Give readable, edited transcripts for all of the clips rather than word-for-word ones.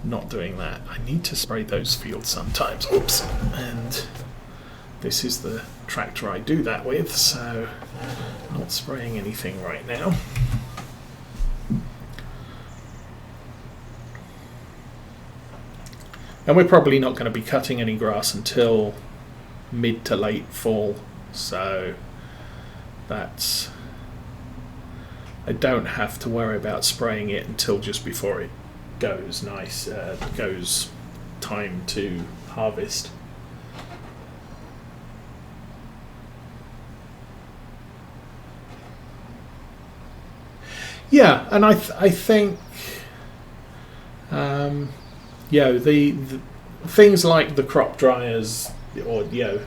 not doing that. I need to spray those fields sometimes. Oops. And this is the tractor I do that with, so not spraying anything right now. And we're probably not going to be cutting any grass until mid to late fall, so that's, I don't have to worry about spraying it until just before it goes goes time to harvest. Yeah, and I think the things like the crop dryers, or the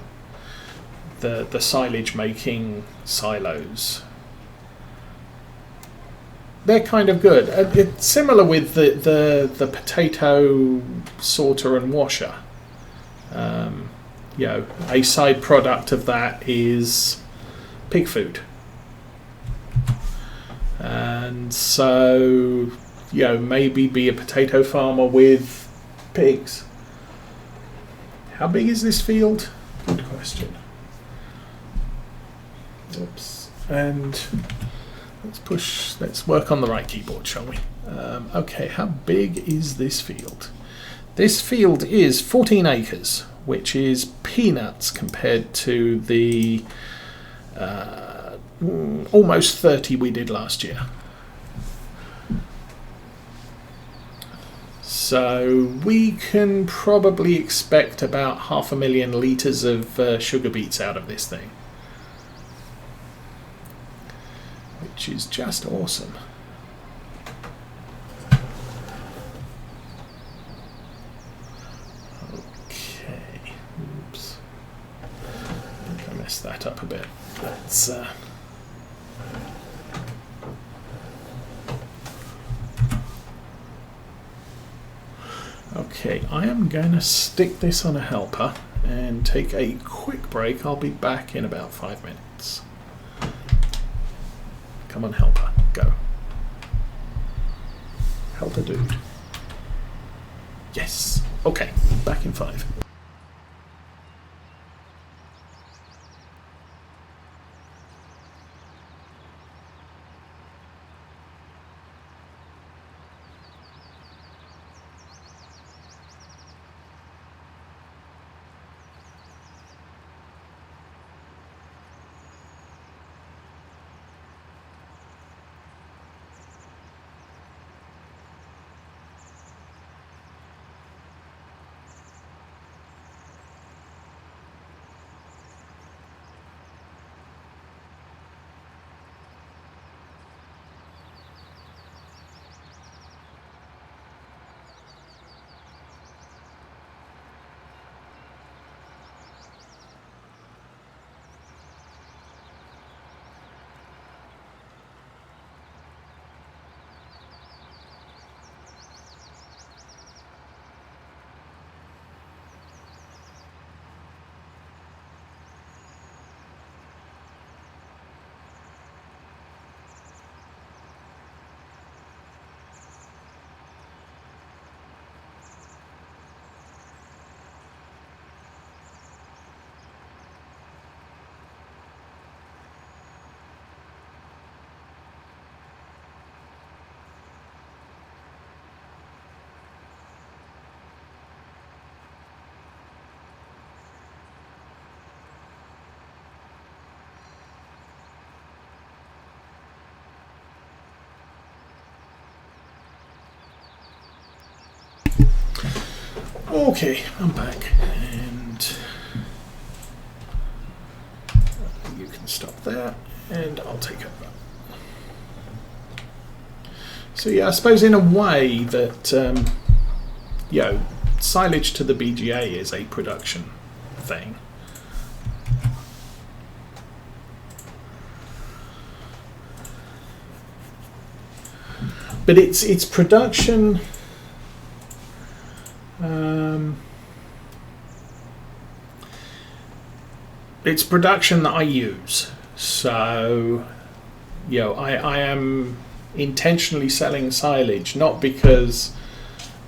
silage making silos, they're kind of good. It's similar with the potato sorter and washer. A side product of that is pig food. And so, maybe be a potato farmer with pigs. How big is this field? Good question. Oops. And let's work on the right keyboard, shall we? Okay, how big is this field? This field is 14 acres, which is peanuts compared to the almost 30 we did last year. So we can probably expect about 500,000 litres of sugar beets out of this thing, which is just awesome. Okay, oops, I think I messed that up a bit. Let's okay, I am going to stick this on a helper and take a quick break. I'll be back in about 5 minutes. Come on, helper, go. Helper dude. Yes. Okay, back in 5. Okay, I'm back, and you can stop there, and I'll take over. So yeah, I suppose in a way that silage to the BGA is a production thing. But it's production. It's production that I use. So, I am intentionally selling silage, not because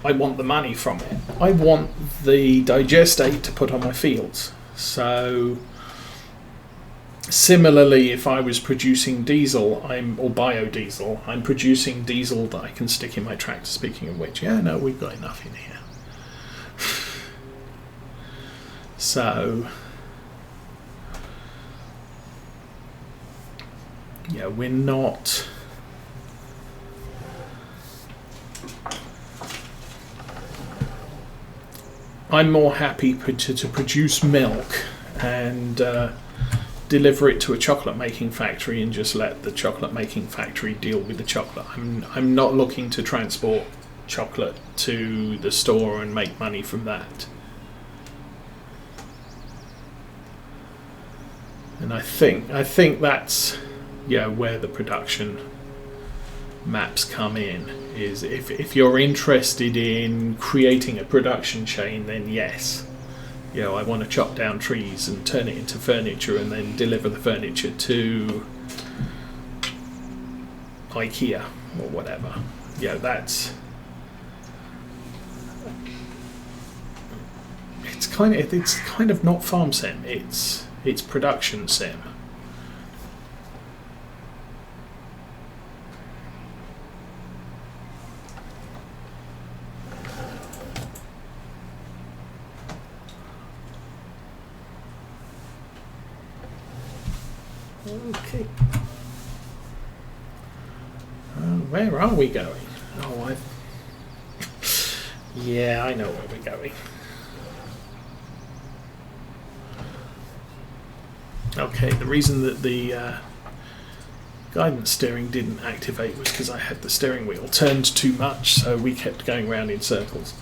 I want the money from it. I want the digestate to put on my fields. So similarly, if I was producing diesel, or biodiesel, I'm producing diesel that I can stick in my tractor. Speaking of which, yeah, no, we've got enough in here. So yeah, we're not. I'm more happy to produce milk and deliver it to a chocolate making factory and just let the chocolate making factory deal with the chocolate. I'm not looking to transport chocolate to the store and make money from that. And I think that's where the production maps come in, is if you're interested in creating a production chain, then yes, I want to chop down trees and turn it into furniture and then deliver the furniture to IKEA or whatever. That's it's kind of not farm sim, it's production sim. Okay. Where are we going? Yeah, I know where we're going. Okay, the reason that the guidance steering didn't activate was because I had the steering wheel turned too much, so we kept going round in circles.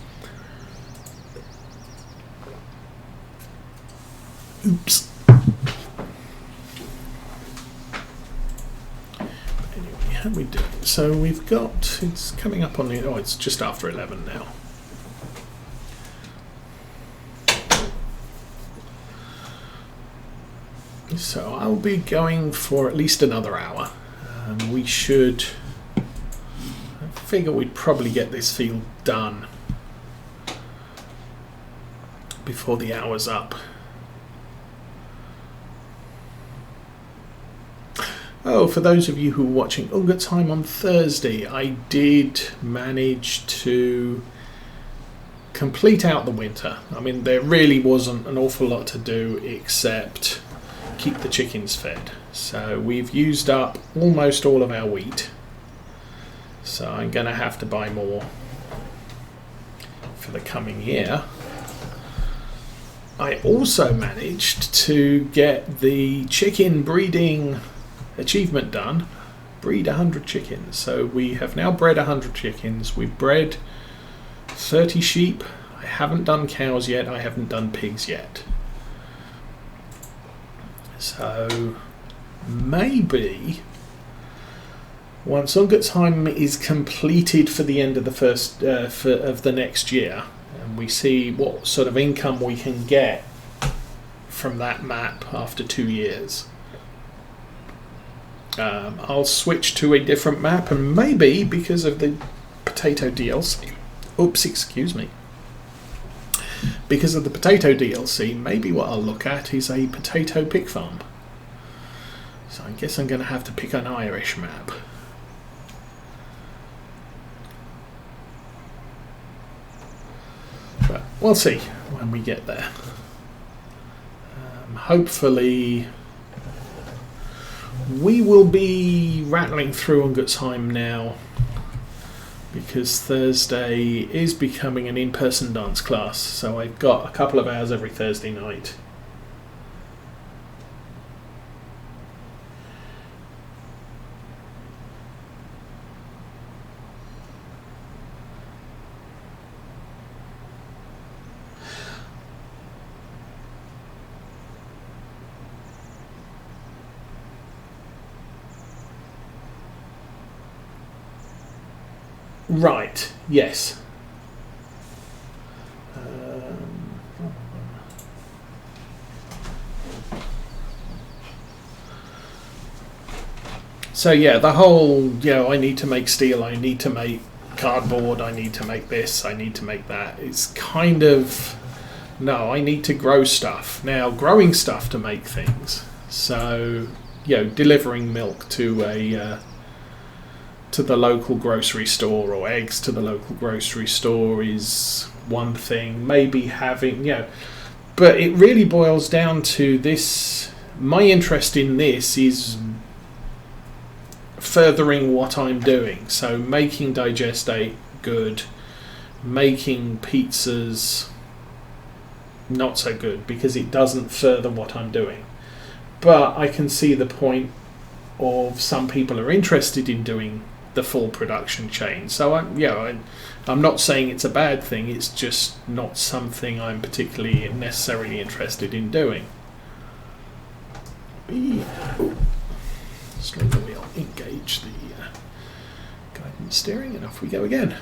Oops. How we do? So we've got, it's coming up on the, it's just after 11 now. So I'll be going for at least another hour. I figure we'd probably get this field done before the hour's up. Oh, for those of you who are watching Unga Time on Thursday, I did manage to complete out the winter. I mean, there really wasn't an awful lot to do except keep the chickens fed. So we've used up almost all of our wheat. So I'm going to have to buy more for the coming year. I also managed to get the chicken breeding achievement done, breed 100 chickens. So we have now bred 100 chickens. We've bred 30 sheep. I haven't done cows yet. I haven't done pigs yet. So maybe once Ungertheim is completed for the end of the first of the next year, and we see what sort of income we can get from that map after 2 years, I'll switch to a different map, and maybe because of the potato DLC, because of the potato DLC, maybe what I'll look at is a potato pig farm. So I guess I'm going to have to pick an Irish map. But we'll see when we get there. Hopefully we will be rattling through Ungertheim now, because Thursday is becoming an in-person dance class, so I've got a couple of hours every Thursday night. Right, yes. So yeah, the whole, I need to make steel, I need to make cardboard, I need to make this, I need to make that. It's kind of, no, I need to grow stuff. Now, growing stuff to make things. So, delivering milk to to the local grocery store, or eggs to the local grocery store, is one thing. Maybe having, but it really boils down to this. My interest in this is furthering what I'm doing. So making digestate good, making pizzas not so good, because it doesn't further what I'm doing. But I can see the point of some people are interested in doing the full production chain. So I'm not saying it's a bad thing, it's just not something I'm particularly necessarily interested in doing. Slow the wheel, engage the guidance steering, and off we go again.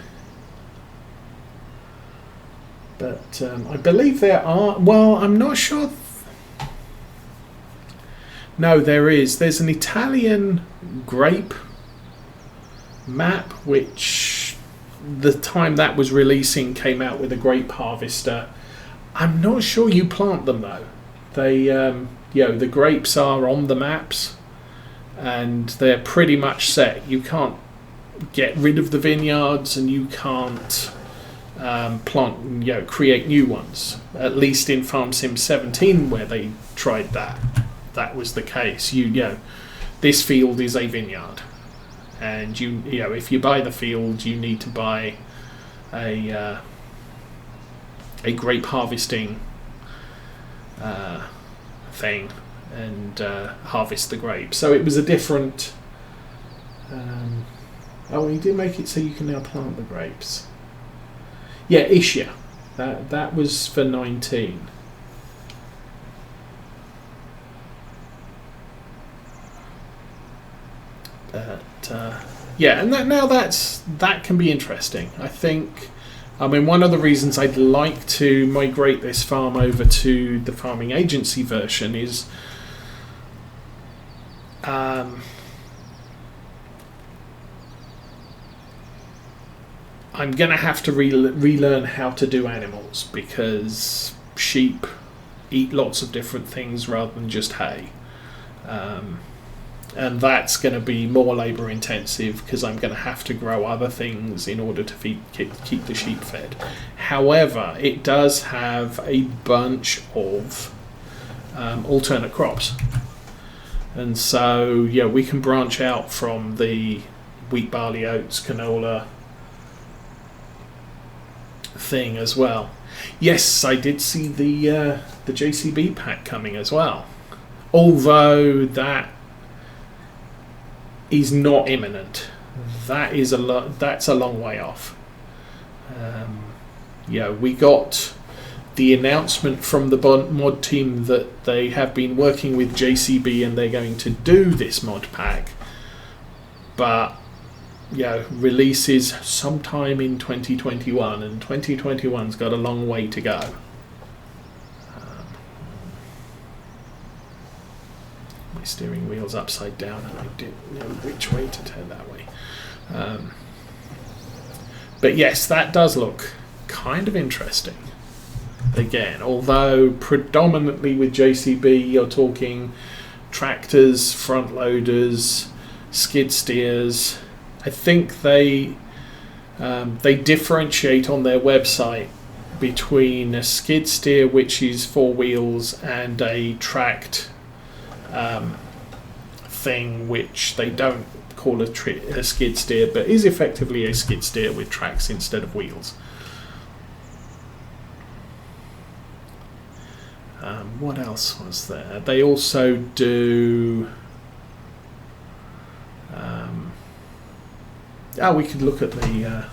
But I believe there are, well, I'm not sure. No, there's an Italian grape map, which the time that was releasing came out with a grape harvester. I'm not sure you plant them though. They, the grapes are on the maps, and they're pretty much set. You can't get rid of the vineyards, and you can't create new ones. At least in Farm Sim 17, where they tried that was the case. This field is a vineyard, and if you buy the field, you need to buy a grape harvesting thing and harvest the grapes. So it was a different. He did make it so you can now plant the grapes. Yeah, Ischia. That was for 19. But and that can be interesting. I think. One of the reasons I'd like to migrate this farm over to the farming agency version is I'm going to have to relearn how to do animals, because sheep eat lots of different things rather than just hay. And that's going to be more labour intensive, because I'm going to have to grow other things in order to keep the sheep fed. However, it does have a bunch of alternate crops. And so, we can branch out from the wheat, barley, oats, canola thing as well. Yes, I did see the JCB pack coming as well. Although that is not imminent. That's a long way off. We got the announcement from the mod team that they have been working with JCB and they're going to do this mod pack, but releases sometime in 2021, and 2021's got a long way to go. My steering wheel's upside down and I didn't know which way to turn that way. But yes, that does look kind of interesting. Again, although predominantly with JCB you're talking tractors, front loaders, skid steers. I think they differentiate on their website between a skid steer, which is 4 wheels, and a tracked thing, which they don't call a skid steer, but is effectively a skid steer with tracks instead of wheels. What else was there? They also do. We could look at the.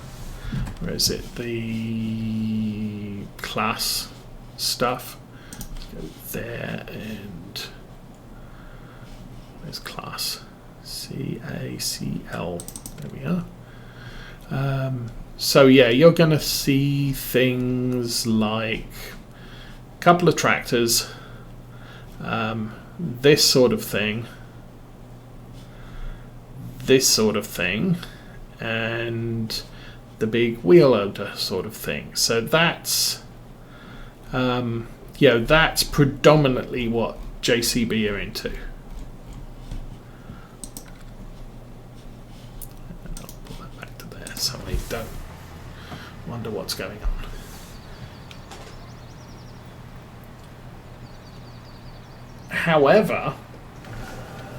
Where is it? The class stuff. Let's go there, and where's class? CACL. There we are. So you're going to see things like a couple of tractors, this sort of thing, and the big wheel loader sort of thing. So that's that's predominantly what JCB are into. And I'll put that back to there so I don't wonder what's going on. However,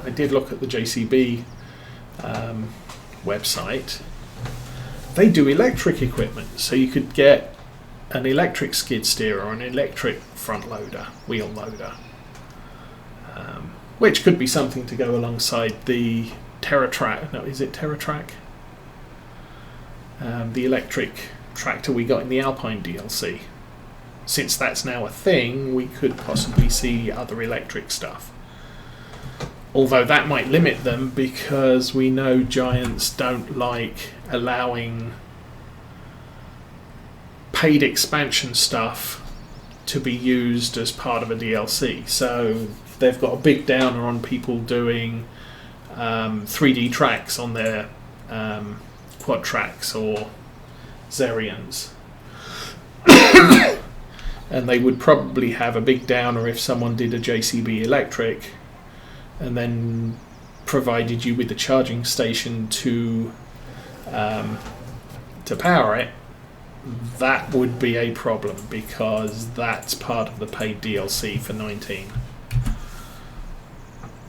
I did look at the JCB website. They do electric equipment, so you could get an electric skid steer or an electric front loader, wheel loader, which could be something to go alongside the TerraTrack. No, is it TerraTrack? The electric tractor we got in the Alpine DLC. Since that's now a thing, we could possibly see other electric stuff. Although that might limit them, because we know giants don't like allowing paid expansion stuff to be used as part of a DLC. So they've got a big downer on people doing 3D tracks on their quad tracks or Zerions. And they would probably have a big downer if someone did a JCB electric and then provided you with a charging station to power it. That would be a problem, because that's part of the paid DLC for 19.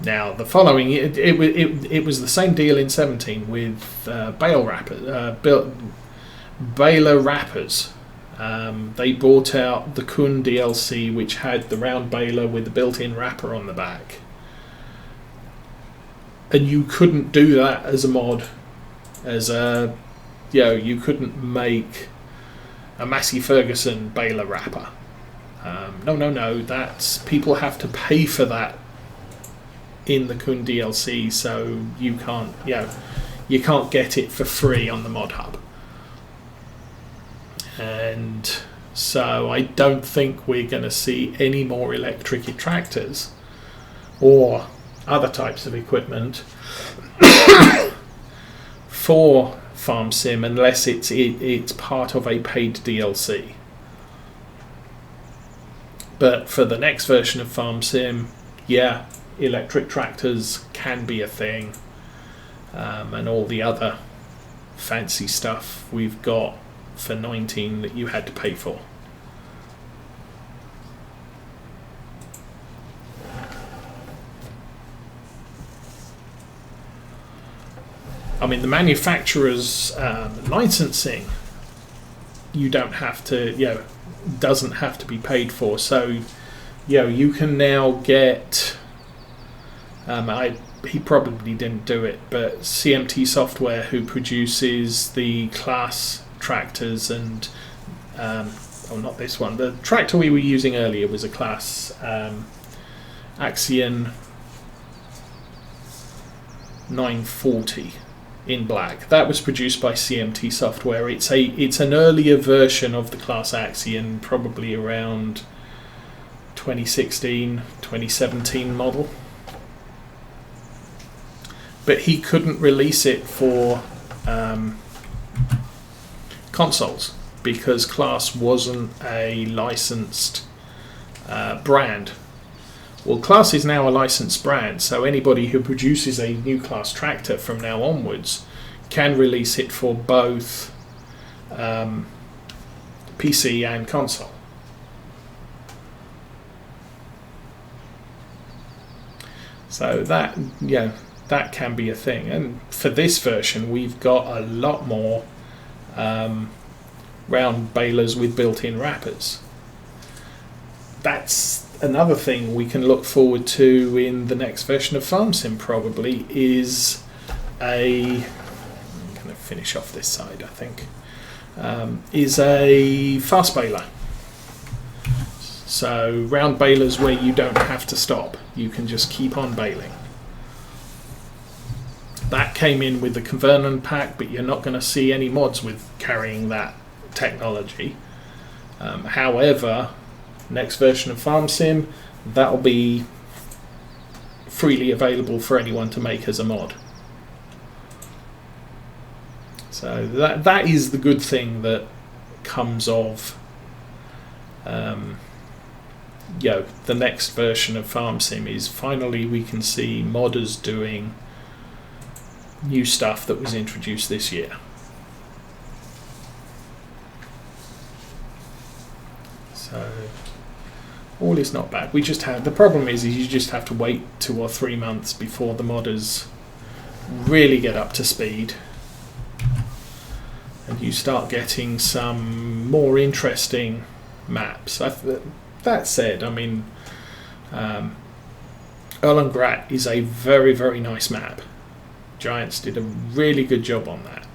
Now, the following, it was the same deal in 17 with Baler Wrappers. They bought out the Kun DLC, which had the round baler with the built-in wrapper on the back. And you couldn't do that as a mod. You couldn't make a Massey Ferguson baler wrapper. No. That's, people have to pay for that in the Kun DLC, so you can't get it for free on the Mod Hub. And so I don't think we're going to see any more electric tractors or other types of equipment for Farm Sim unless it's part of a paid DLC. But for the next version of Farm Sim, electric tractors can be a thing, and all the other fancy stuff we've got for 19 that you had to pay for. I mean, the manufacturer's licensing, you don't have to, doesn't have to be paid for. So, you can now get, he probably didn't do it, but CMT Software, who produces the class tractors and not this one, the tractor we were using earlier was a class Axion 940 in black. That was produced by CMT Software. It's an earlier version of the class Axion, probably around 2016 2017 model, but he couldn't release it for consoles because Class wasn't a licensed brand. Well, Class is now a licensed brand, so anybody who produces a new Class tractor from now onwards can release it for both PC and console. So that can be a thing. And for this version, we've got a lot more round balers with built-in wrappers. That's another thing we can look forward to in the next version of Farm Sim, probably, is I'm going to finish off this side, I think, is a fast baler. So round balers where you don't have to stop, you can just keep on baling. That came in with the Convernon pack, but you're not going to see any mods with carrying that technology. However, next version of Farm Sim, that'll be freely available for anyone to make as a mod. So So that is the good thing that comes of the next version of Farm Sim, is finally we can see modders doing new stuff that was introduced this year. So all is not bad. The problem is you just have to wait 2 or 3 months before the modders really get up to speed, and you start getting some more interesting maps. That said, I mean, Erlengratt is a very, very nice map. Giants did a really good job on that.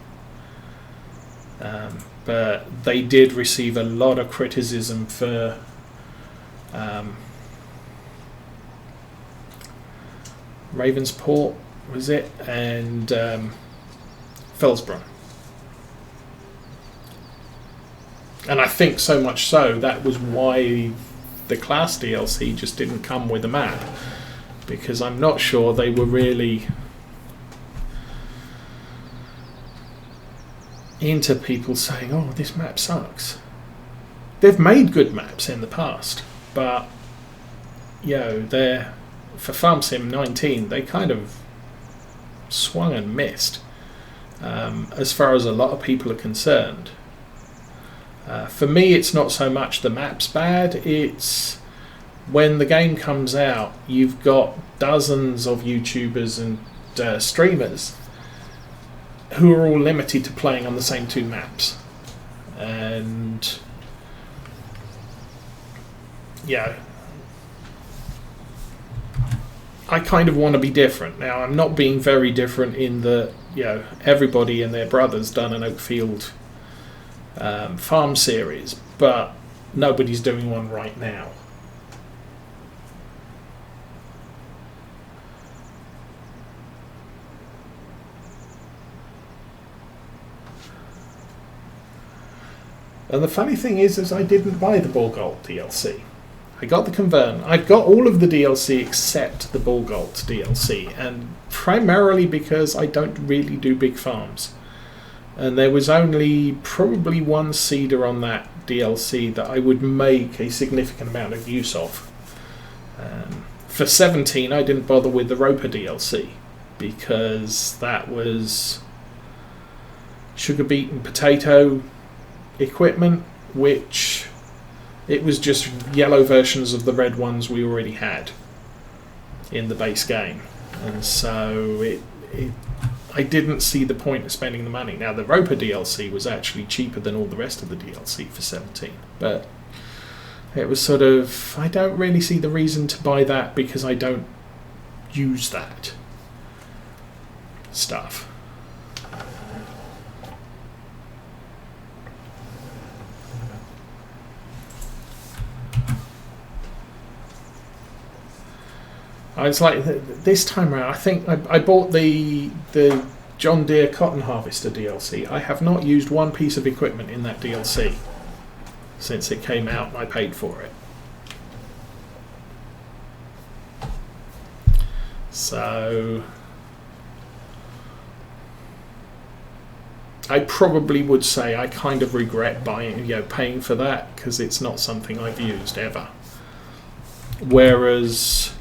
But they did receive a lot of criticism for Ravensport, was it? And Fellsbrunn. And I think so much so that was why the Class DLC just didn't come with a map, because I'm not sure they were really into people saying, oh, this map sucks. They've made good maps in the past, but they're, for Farm Sim 19 they kind of swung and missed as far as a lot of people are concerned. For me, it's not so much the map's bad, it's when the game comes out, you've got dozens of YouTubers and streamers who are all limited to playing on the same 2 maps. And I kind of want to be different. Now, I'm not being very different in that, everybody and their brother's done an Oakfield farm series, but nobody's doing one right now. And the funny thing is I didn't buy the Borgolt DLC. I got the Convern. I've got all of the DLC except the Borgolt DLC, and primarily because I don't really do big farms. And there was only probably 1 seeder on that DLC that I would make a significant amount of use of. For 17, I didn't bother with the Roper DLC because that was sugar beet and potato equipment, which it was just yellow versions of the red ones we already had in the base game, and so I didn't see the point of spending the money. Now, the Roper DLC was actually cheaper than all the rest of the DLC for 17, but it was sort of, I don't really see the reason to buy that because I don't use that stuff. It's like this time around, I think I bought the John Deere Cotton Harvester DLC. I have not used one piece of equipment in that DLC since it came out and I paid for it. So I probably would say I kind of regret paying for that, because it's not something I've used ever. Whereas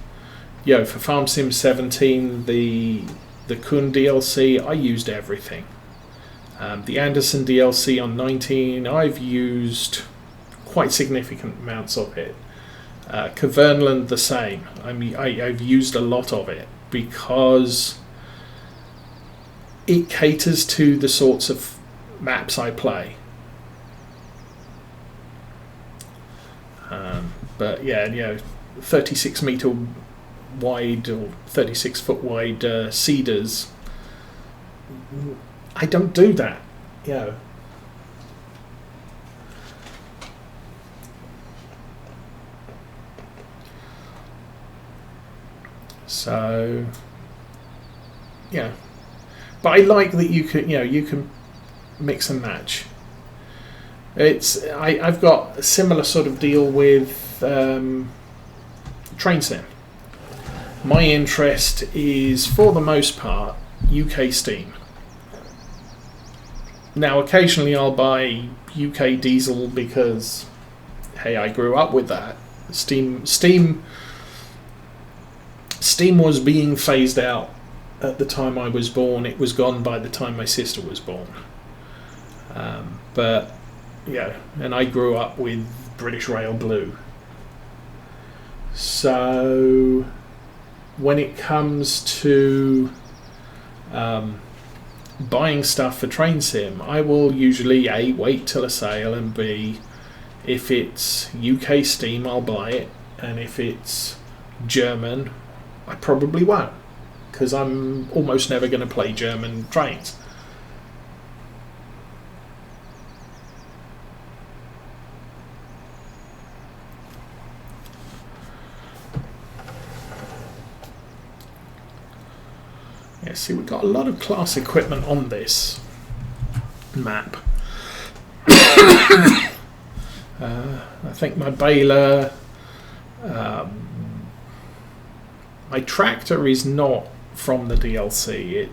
for Farm Sim 17, the Kuhn DLC, I used everything. The Anderson DLC on 19, I've used quite significant amounts of it. Kavernland, the same. I mean, I've used a lot of it because it caters to the sorts of maps I play. But 36 meter wide or 36 foot wide cedars, I don't do that. So but I like that you can mix and match. I've got a similar sort of deal with Train Sim. My interest is, for the most part, UK Steam. Now, occasionally I'll buy UK diesel because, hey, I grew up with that. Steam was being phased out at the time I was born. It was gone by the time my sister was born. But yeah, and I grew up with British Rail Blue. So when it comes to buying stuff for Train Sim, I will usually A, wait till a sale, and B, if it's UK Steam, I'll buy it, and if it's German, I probably won't, because I'm almost never going to play German trains. Yeah, see, we've got a lot of class equipment on this map. I think my baler, my tractor is not from the DLC.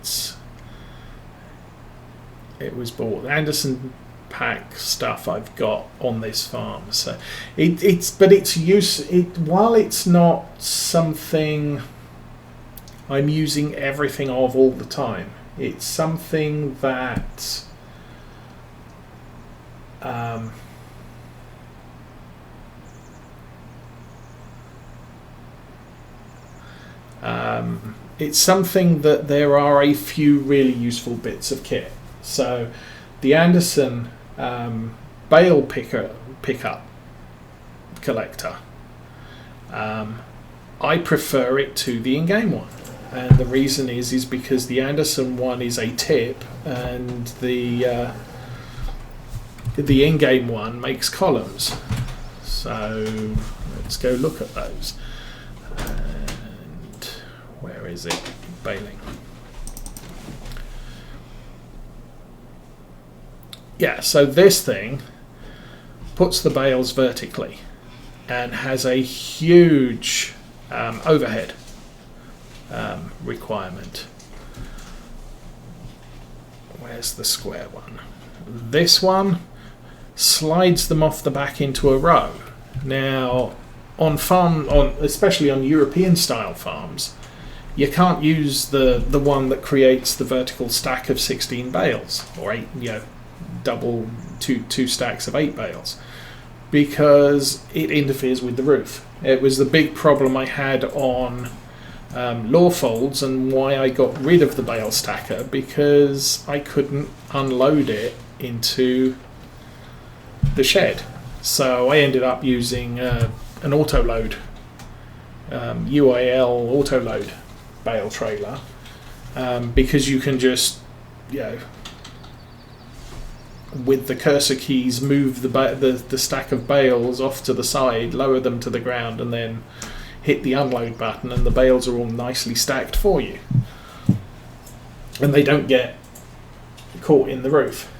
It was bought. The Anderson pack stuff I've got on this farm. So while it's not something I'm using everything of all the time, it's something that it's something that there are a few really useful bits of kit. So the Anderson bale pickup collector, I prefer it to the in-game one. And the reason is because the Anderson one is a tip, and the in-game one makes columns. So let's go look at those. And where is it? Baling. Yeah, so this thing puts the bales vertically and has a huge overhead requirement. Where's the square one? This one slides them off the back into a row. Now, especially on European style farms, you can't use the one that creates the vertical stack of 16 bales or 8, double two stacks of 8 bales, because it interferes with the roof. It was the big problem I had on Lawfolds, and why I got rid of the bale stacker, because I couldn't unload it into the shed. So I ended up using an auto load, UAL auto load bale trailer, because you can just, with the cursor keys, move the stack of bales off to the side, lower them to the ground, and then hit the unload button, and the bales are all nicely stacked for you, and they don't get caught in the roof.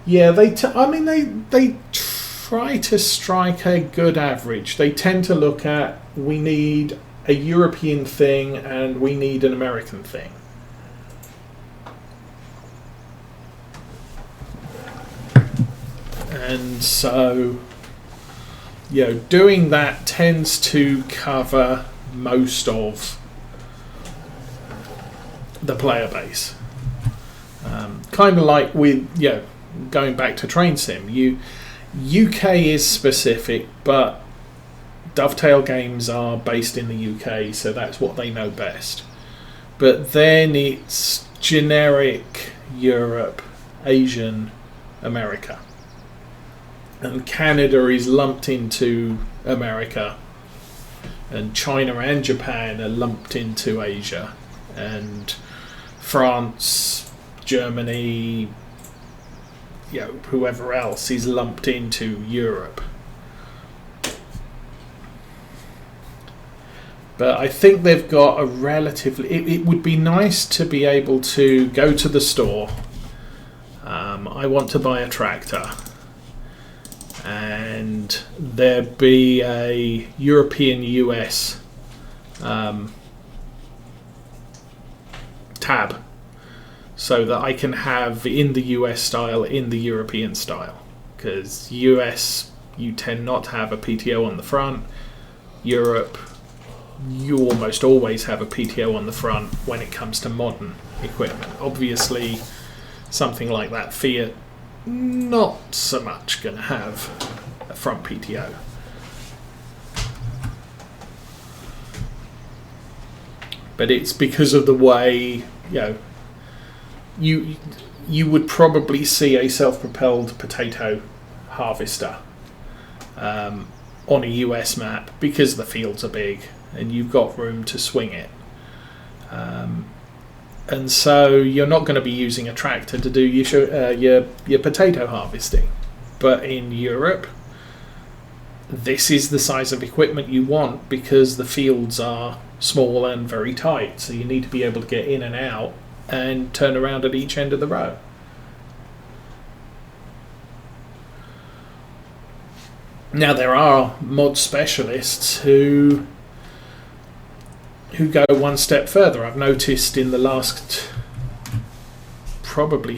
Yeah, they try to strike a good average. They tend to look at, we need a European thing and we need an American thing. And so, doing that tends to cover most of the player base. Kind of like with, going back to Train Sim, UK is specific, but Dovetail Games are based in the UK, so that's what they know best. But then it's generic Europe, Asian, America. And Canada is lumped into America, and China and Japan are lumped into Asia, and France, Germany, whoever else is lumped into Europe. But I think they've got a relatively... It would be nice to be able to go to the store. I want to buy a tractor. and there be a European US tab, so that I can have in the US style in the European style, because US you tend not to have a PTO on the front. Europe, you almost always have a PTO on the front when it comes to modern equipment. Obviously something like that Fiat, not so much going to have a front PTO. But it's because of the way, you would probably see a self-propelled potato harvester on a US map, because the fields are big and you've got room to swing it. And so you're not going to be using a tractor to do your potato harvesting. But in Europe, this is the size of equipment you want, because the fields are small and very tight. So you need to be able to get in and out and turn around at each end of the row. Now there are mod specialists who go one step further. I've noticed in the last probably